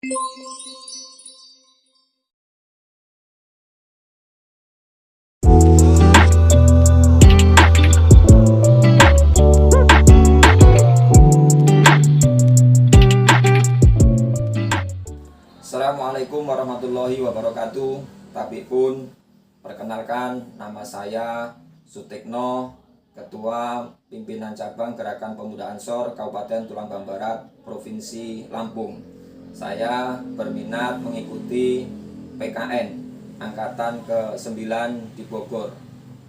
Assalamualaikum warahmatullahi wabarakatuh. Tapi pun perkenalkan, nama saya Sutekno, Ketua Pimpinan Cabang Gerakan Pemuda Ansor Kabupaten Tulungagung Barat, Provinsi Lampung. Saya berminat mengikuti PKN Angkatan ke-9 di Bogor.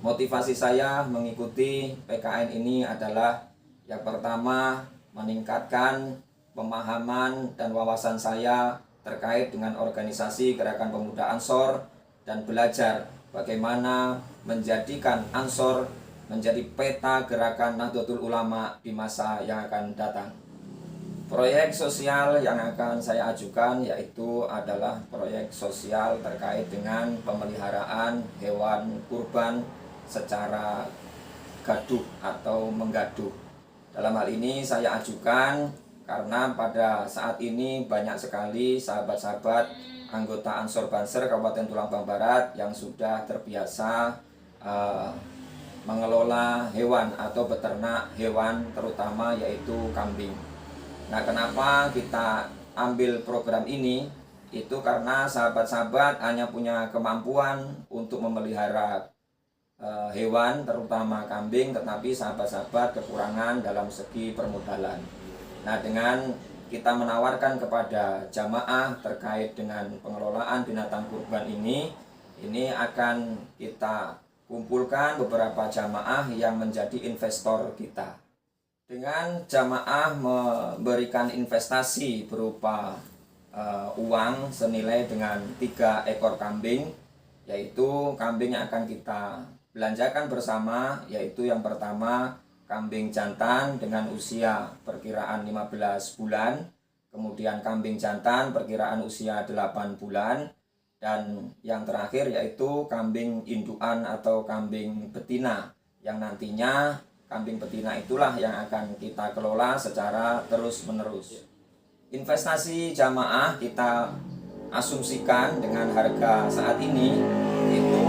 Motivasi saya mengikuti PKN ini adalah yang pertama, meningkatkan pemahaman dan wawasan saya terkait dengan organisasi Gerakan Pemuda Ansor dan belajar bagaimana menjadikan Ansor menjadi peta gerakan Nahdlatul Ulama di masa yang akan datang. Proyek sosial yang akan saya ajukan yaitu adalah proyek sosial terkait dengan pemeliharaan hewan kurban secara gaduh atau menggaduh. Dalam hal ini saya ajukan karena pada saat ini banyak sekali sahabat-sahabat anggota Ansor Banser Kabupaten Tulungagung Barat yang sudah terbiasa mengelola hewan atau beternak hewan, terutama yaitu kambing. Nah, kenapa kita ambil program ini? Itu karena sahabat-sahabat hanya punya kemampuan untuk memelihara hewan, terutama kambing, tetapi sahabat-sahabat kekurangan dalam segi permodalan. Nah, dengan kita menawarkan kepada jamaah terkait dengan pengelolaan binatang kurban ini akan kita kumpulkan beberapa jamaah yang menjadi investor kita. Dengan jamaah memberikan investasi berupa uang senilai dengan 3 ekor kambing, yaitu kambing yang akan kita belanjakan bersama, yaitu yang pertama kambing jantan dengan usia perkiraan 15 bulan, kemudian kambing jantan perkiraan usia 8 bulan, dan yang terakhir yaitu kambing indukan atau kambing betina, yang nantinya kambing betina itulah yang akan kita kelola secara terus-menerus. Investasi jamaah kita asumsikan dengan harga saat ini itu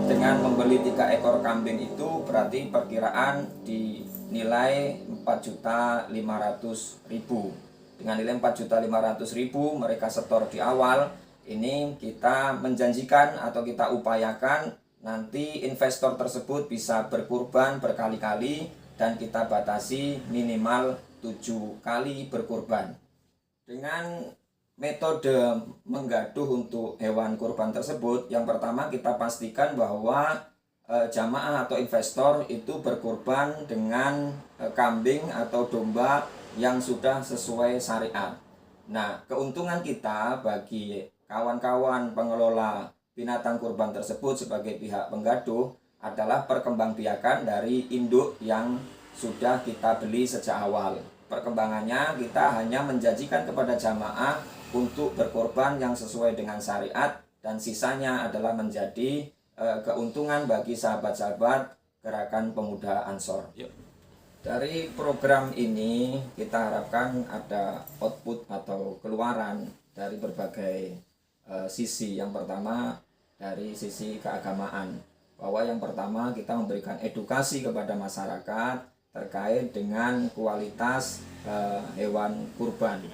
dengan membeli 3 ekor kambing itu berarti perkiraan dinilai 4.500.000. Dengan nilai 4.500.000 mereka setor di awal. Ini kita menjanjikan atau kita upayakan nanti investor tersebut bisa berkurban berkali-kali dan kita batasi minimal 7 kali berkurban. Dengan metode menggaduh untuk hewan kurban tersebut, yang pertama kita pastikan bahwa jamaah atau investor itu berkurban dengan kambing atau domba yang sudah sesuai syariat. Nah, keuntungan kita bagi kawan-kawan pengelola binatang kurban tersebut sebagai pihak penggaduh adalah perkembangbiakan dari induk yang sudah kita beli sejak awal. Perkembangannya kita hanya menjanjikan kepada jamaah untuk berkorban yang sesuai dengan syariat, dan sisanya adalah menjadi keuntungan bagi sahabat-sahabat Gerakan Pemuda Ansor. Dari program ini kita harapkan ada output atau keluaran dari berbagai sisi. Yang pertama dari sisi keagamaan, bahwa yang pertama kita memberikan edukasi kepada masyarakat terkait dengan kualitas hewan kurban.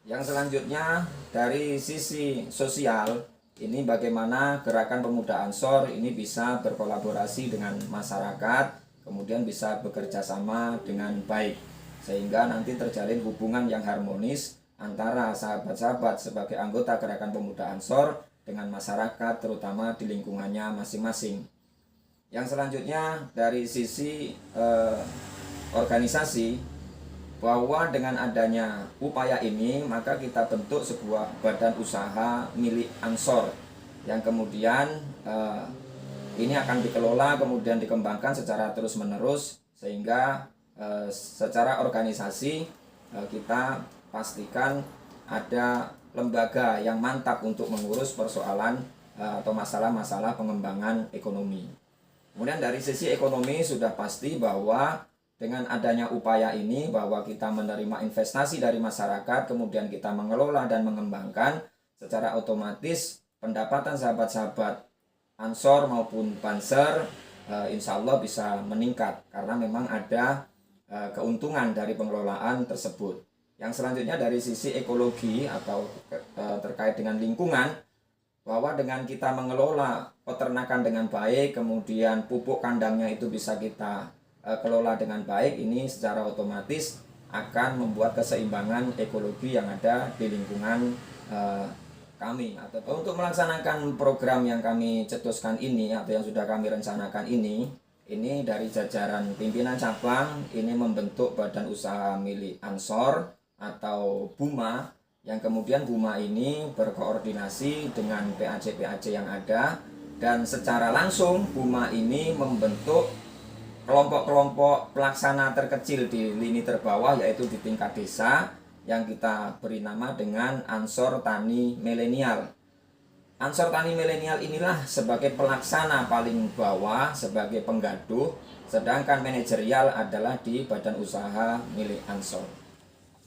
Yang selanjutnya dari sisi sosial, ini bagaimana Gerakan Pemuda Ansor ini bisa berkolaborasi dengan masyarakat, kemudian bisa bekerja sama dengan baik, sehingga nanti terjalin hubungan yang harmonis antara sahabat-sahabat sebagai anggota Gerakan Pemuda Ansor dengan masyarakat, terutama di lingkungannya masing-masing. Yang selanjutnya dari sisi organisasi, bahwa dengan adanya upaya ini maka kita bentuk sebuah badan usaha milik Ansor yang kemudian ini akan dikelola kemudian dikembangkan secara terus-menerus, sehingga secara organisasi kita pastikan ada lembaga yang mantap untuk mengurus persoalan atau masalah-masalah pengembangan ekonomi. Kemudian dari sisi ekonomi sudah pasti bahwa dengan adanya upaya ini bahwa kita menerima investasi dari masyarakat, kemudian kita mengelola dan mengembangkan, secara otomatis pendapatan sahabat-sahabat Ansor maupun Banser insya Allah bisa meningkat karena memang ada keuntungan dari pengelolaan tersebut. Yang selanjutnya dari sisi ekologi atau terkait dengan lingkungan, bahwa dengan kita mengelola peternakan dengan baik, kemudian pupuk kandangnya itu bisa kita kelola dengan baik, ini secara otomatis akan membuat keseimbangan ekologi yang ada di lingkungan kami. Atau untuk melaksanakan program yang kami cetuskan ini atau yang sudah kami rencanakan ini dari jajaran pimpinan cabang ini membentuk badan usaha milik Ansor atau BUMA, yang kemudian BUMA ini berkoordinasi dengan PAC-PAC yang ada, dan secara langsung BUMA ini membentuk kelompok-kelompok pelaksana terkecil di lini terbawah, yaitu di tingkat desa, yang kita beri nama dengan Ansor Tani Milenial. Ansor Tani Milenial inilah sebagai pelaksana paling bawah, sebagai penggaduh, sedangkan manajerial adalah di badan usaha milik Ansor.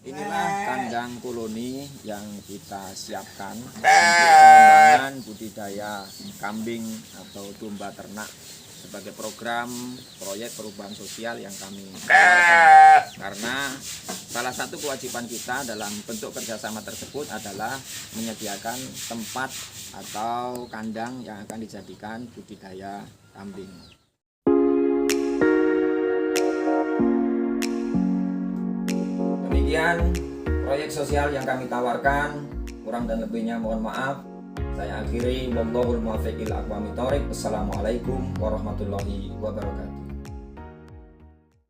Inilah kandang koloni yang kita siapkan untuk pengembangan budidaya kambing atau domba ternak sebagai program proyek perubahan sosial yang kami tawarkan. Karena salah satu kewajiban kita dalam bentuk kerjasama tersebut adalah menyediakan tempat atau kandang yang akan dijadikan budidaya kambing. Demikian proyek sosial yang kami tawarkan, kurang dan lebihnya mohon maaf. Saya akhiri, wallahul muwaffiq ila aqwamit thoriq. Wassalamualaikum warahmatullahi wabarakatuh.